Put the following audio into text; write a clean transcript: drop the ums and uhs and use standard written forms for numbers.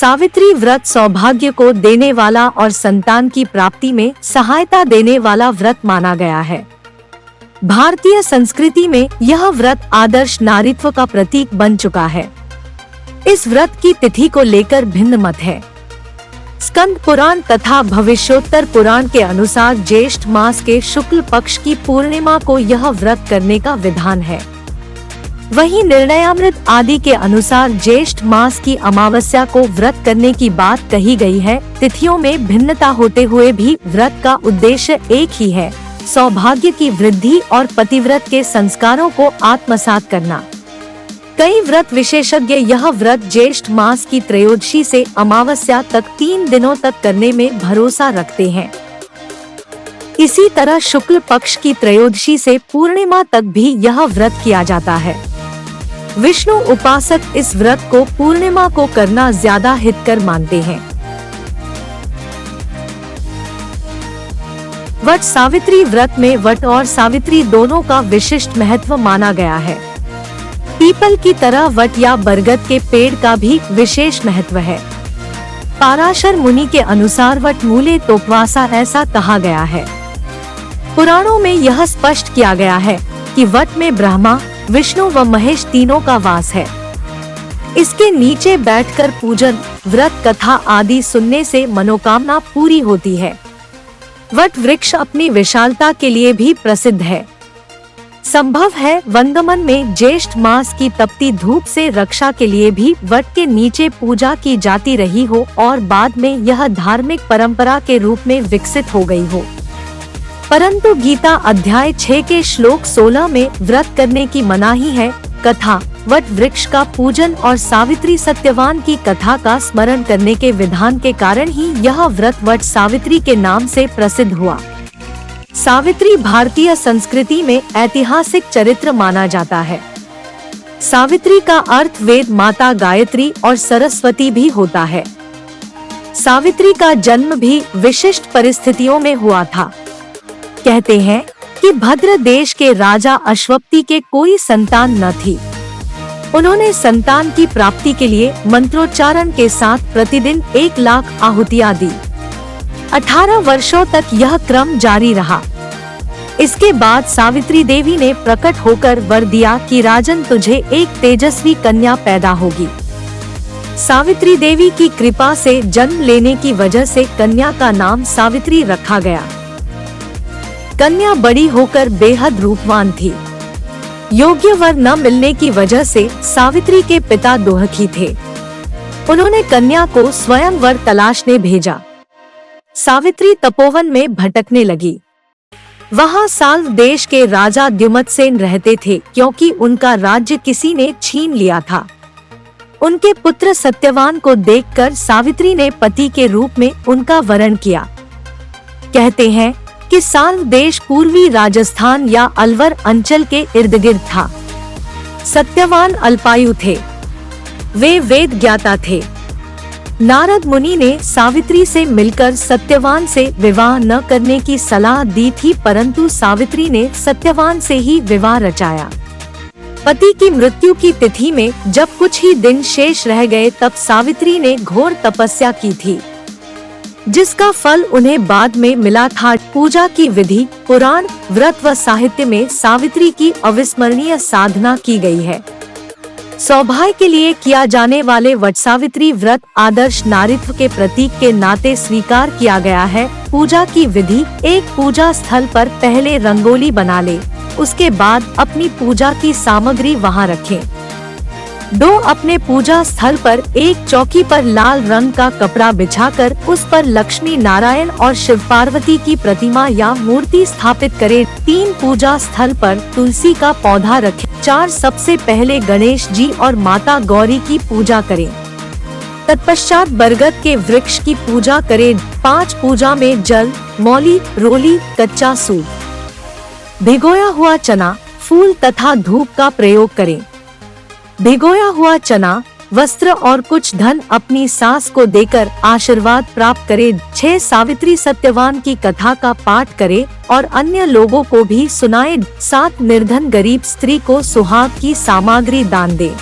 सावित्री व्रत सौभाग्य को देने वाला और संतान की प्राप्ति में सहायता देने वाला व्रत माना गया है। भारतीय संस्कृति में यह व्रत आदर्श नारीत्व का प्रतीक बन चुका है। इस व्रत की तिथि को लेकर भिन्न मत है। स्कंद पुराण तथा भविष्योत्तर पुराण के अनुसार ज्येष्ठ मास के शुक्ल पक्ष की पूर्णिमा को यह व्रत करने का विधान है। वहीं निर्णयामृत आदि के अनुसार ज्येष्ठ मास की अमावस्या को व्रत करने की बात कही गई है। तिथियों में भिन्नता होते हुए भी व्रत का उद्देश्य एक ही है, सौभाग्य की वृद्धि और पतिव्रत के संस्कारों को आत्मसात करना। कई व्रत विशेषज्ञ यह व्रत ज्येष्ठ मास की त्रयोदशी से अमावस्या तक 3 दिनों तक करने में भरोसा रखते हैं। इसी तरह शुक्ल पक्ष की त्रयोदशी से पूर्णिमा तक भी यह व्रत किया जाता है। विष्णु उपासक इस व्रत को पूर्णिमा को करना ज्यादा हितकर मानते हैं। वट सावित्री व्रत में वट और सावित्री दोनों का विशिष्ट महत्व माना गया है। पीपल की तरह वट या बरगद के पेड़ का भी विशेष महत्व है। पाराशर मुनि के अनुसार वट मूले तोपवासा ऐसा कहा गया है। पुराणों में यह स्पष्ट किया गया है कि वट में ब्रह्मा, विष्णु व महेश तीनों का वास है। इसके नीचे बैठकर पूजन, व्रत कथा आदि सुनने से मनोकामना पूरी होती है। वट वृक्ष अपनी विशालता के लिए भी प्रसिद्ध है। संभव है वंदमन में ज्येष्ठ मास की तपती धूप से रक्षा के लिए भी वट के नीचे पूजा की जाती रही हो और बाद में यह धार्मिक परंपरा के रूप में विकसित हो गई हो। परंतु गीता अध्याय 6 के श्लोक 16 में व्रत करने की मनाही है। कथा, वट वृक्ष का पूजन और सावित्री सत्यवान की कथा का स्मरण करने के विधान के कारण ही यह व्रत वट सावित्री के नाम से प्रसिद्ध हुआ। सावित्री भारतीय संस्कृति में ऐतिहासिक चरित्र माना जाता है। सावित्री का अर्थ वेद माता गायत्री और सरस्वती भी होता है। सावित्री का जन्म भी विशिष्ट परिस्थितियों में हुआ था। कहते हैं कि भद्र देश के राजा अश्वपति के कोई संतान न थी। उन्होंने संतान की प्राप्ति के लिए मंत्रोच्चारण के साथ प्रतिदिन 1 लाख आहुतियां दी। 18 वर्षों तक यह क्रम जारी रहा। इसके बाद सावित्री देवी ने प्रकट होकर वर दिया कि राजन तुझे एक तेजस्वी कन्या पैदा होगी। सावित्री देवी की कृपा से जन्म लेने की वजह से कन्या का नाम सावित्री रखा गया। कन्या बड़ी होकर बेहद रूपवान थी। योग्य वर न मिलने की वजह से सावित्री के पिता दुखी थे। उन्होंने कन्या को स्वयं वर तलाशने भेजा। सावित्री तपोवन में भटकने लगी। वहाँ साल्व देश के राजा द्युमत्सेन रहते थे, क्योंकि उनका राज्य किसी ने छीन लिया था। उनके पुत्र सत्यवान को देखकर सावित्री ने पति के रूप में उनका वरण किया। कहते हैं कि साल्व देश पूर्वी राजस्थान या अलवर अंचल के इर्द गिर्द था। सत्यवान अल्पायु थे। वे वेद ज्ञाता थे। नारद मुनि ने सावित्री से मिलकर सत्यवान से विवाह न करने की सलाह दी थी, परंतु सावित्री ने सत्यवान से ही विवाह रचाया। पति की मृत्यु की तिथि में जब कुछ ही दिन शेष रह गए तब सावित्री ने घोर तपस्या की थी, जिसका फल उन्हें बाद में मिला था। पूजा की विधि, पुराण, व्रत व साहित्य में सावित्री की अविस्मरणीय साधना की गई है। सौभाग्य के लिए किया जाने वाले वट सावित्री व्रत आदर्श नारीत्व के प्रतीक के नाते स्वीकार किया गया है। पूजा की विधि, एक पूजा स्थल पर पहले रंगोली बना ले, उसके बाद अपनी पूजा की सामग्री वहां रखें। 2 अपने पूजा स्थल पर एक चौकी पर लाल रंग का कपड़ा बिछाकर उस पर लक्ष्मी नारायण और शिव पार्वती की प्रतिमा या मूर्ति स्थापित करें। 3 पूजा स्थल पर तुलसी का पौधा रखें। 4 सबसे पहले गणेश जी और माता गौरी की पूजा करें। तत्पश्चात बरगद के वृक्ष की पूजा करें। 5 पूजा में जल, मौली, रोली, कच्चा सूत, भिगोया हुआ चना, फूल तथा धूप का प्रयोग करें। भिगोया हुआ चना, वस्त्र और कुछ धन अपनी सास को देकर आशीर्वाद प्राप्त करे। 6 सावित्री सत्यवान की कथा का पाठ करे और अन्य लोगों को भी सुनाए। 7 निर्धन गरीब स्त्री को सुहाग की सामग्री दान दे।